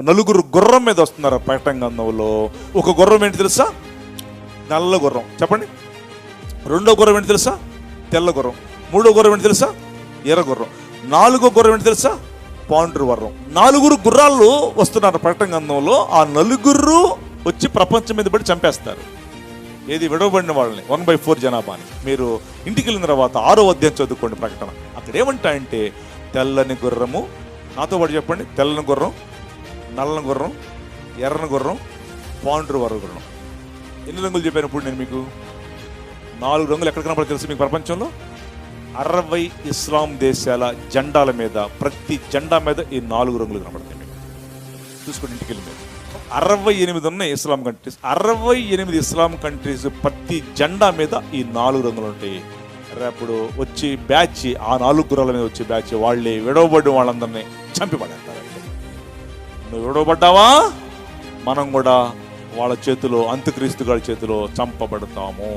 నలుగురు గుర్రం మీద వస్తున్నారు ప్రకటన గ్రంథంలో. ఒక గుర్రం ఏంటి తెలుసా? నల్ల గుర్రం. చెప్పండి. రెండో గుర్రం ఏంటి తెలుసా? తెల్ల గుర్రం. మూడో గుర్రం ఏంటి తెలుసా? ఎర్ర గుర్రం. నాలుగో గుర్రం ఏంటి తెలుసా? పాండ్రు గుర్రం. 4 గుర్రాలు వస్తున్నారు ప్రకటన గ్రంథంలో. ఆ నలుగురు వచ్చి ప్రపంచం మీద పడి చంపేస్తారు. ఏది? విడవబడిన వాళ్ళని, 1/4 జనాభాని. మీరు ఇంటికి వెళ్ళిన తర్వాత 6వ అధ్యాయం చదువుకోండి ప్రకటన. అక్కడ ఏమంటాయంటే, తెల్లని గుర్రము, నాతో పాటు చెప్పండి, తెల్లని గుర్రం, నల్లని గుర్రం, ఎర్రని గుర్రం, పాండ్రు గుర్రం. ఎన్ని రంగులు చెప్పాను ఇప్పుడు నేను మీకు? 4 రంగులు ఎక్కడ కనపడతాయి తెలుసు మీకు ప్రపంచంలో? 60 ఇస్లాం దేశాల జెండాల మీద, ప్రతి జెండా మీద ఈ 4 రంగులు కనపడతాయి మీకు. చూసుకోండి ఇంటికి వెళ్ళి. 68 ఉన్నాయి ఇస్లాం కంట్రీస్. 68 ఇస్లాం కంట్రీస్ ప్రతి జెండా మీద ఈ 4 రంగులు ఉంటాయి. రేపు వచ్చి బ్యాచ్, ఆ 4 గుర్రాల మీద వచ్చే బ్యాచ్ వాళ్ళే విడవబడి వాళ్ళందరినీ చంపి పడేస్తారు. నువ్వు విడవబడ్డావా, మనం కూడా వాళ్ళ చేతిలో, అంత్యక్రీస్తు గారి చేతిలో చంపబడతాము.